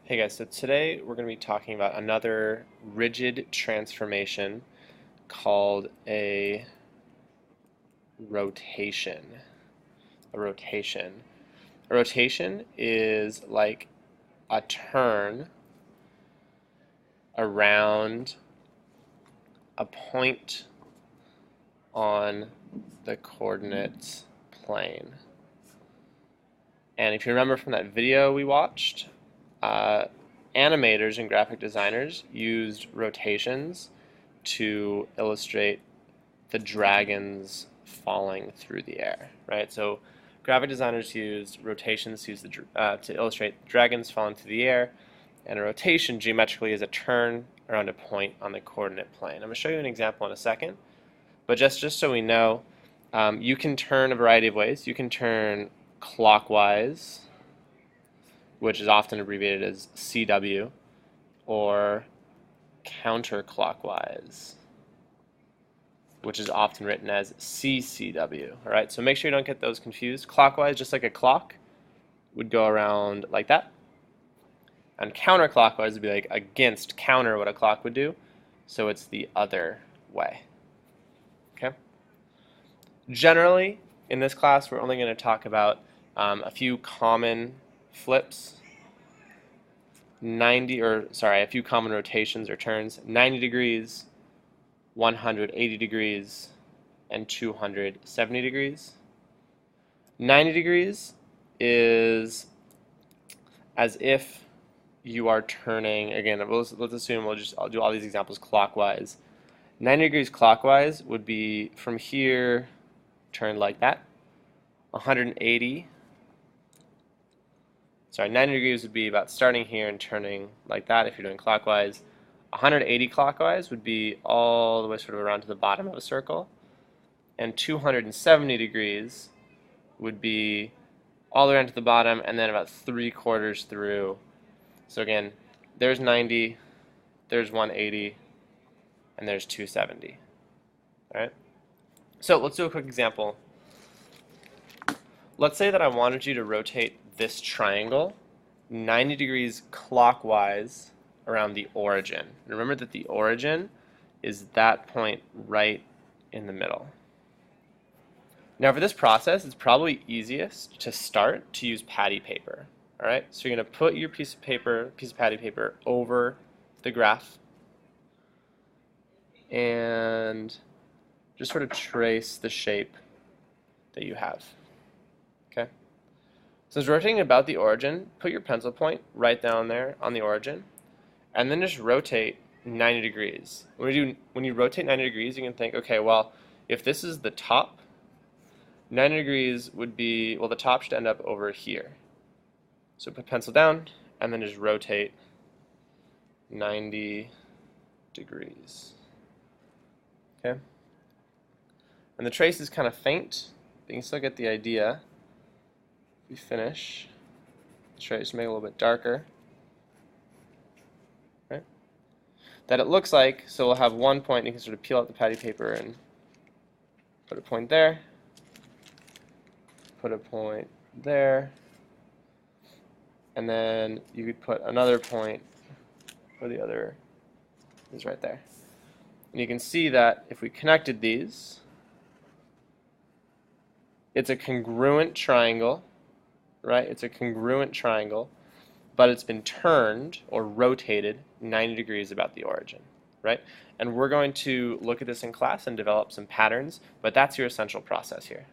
Hey guys, so today we're going to be talking about another rigid transformation called a rotation. A rotation. A rotation is like a turn around a point on the coordinates plane. And if you remember from that video we watched, animators and graphic designers used rotations to illustrate the dragons falling through the air, right? So graphic designers used rotations to illustrate dragons falling through the air, and a rotation geometrically is a turn around a point on the coordinate plane. I'm going to show you an example in a second, but just so we know, you can turn a variety of ways. You can turn clockwise, which is often abbreviated as CW, or counterclockwise, which is often written as CCW. All right, so make sure you don't get those confused. Clockwise, just like a clock, would go around like that. And counterclockwise would be like against, counter what a clock would do. So it's the other way. Okay? Generally, in this class, we're only going to talk about a few common flips, a few common rotations or turns, 90 degrees, 180 degrees, and 270 degrees. 90 degrees is as if you are turning, again, let's assume I'll do all these examples clockwise. 90 degrees clockwise would be from here, turned like that. 90 degrees would be about starting here and turning like that if you're doing clockwise. 180 clockwise would be all the way sort of around to the bottom of a circle. And 270 degrees would be all the way around to the bottom and then about 3/4 through. So again, there's 90, there's 180, and there's 270. All right? So let's do a quick example. Let's say that I wanted you to rotate this triangle 90 degrees clockwise around the origin. Remember that the origin is that point right in the middle. Now for this process, it's probably easiest to start to use patty paper. All right, so you're going to put your piece of patty paper over the graph and just sort of trace the shape that you have. Okay. So it's rotating about the origin. Put your pencil point right down there on the origin, and then just rotate 90 degrees. When you rotate 90 degrees, you can think, okay, well, if this is the top, 90 degrees would be, well, the top should end up over here. So put pencil down, and then just rotate 90 degrees. Okay? And the trace is kind of faint, but you can still get the idea. If we finish, the trace make it a little bit darker. Right? That it looks like, so we'll have one point, you can sort of peel out the patty paper and put a point there, put a point there, and then you could put another point where the other is right there. And you can see that if we connected these, it's a congruent triangle, right? It's a congruent triangle, but it's been turned or rotated 90 degrees about the origin, right? And we're going to look at this in class and develop some patterns, but that's your essential process here.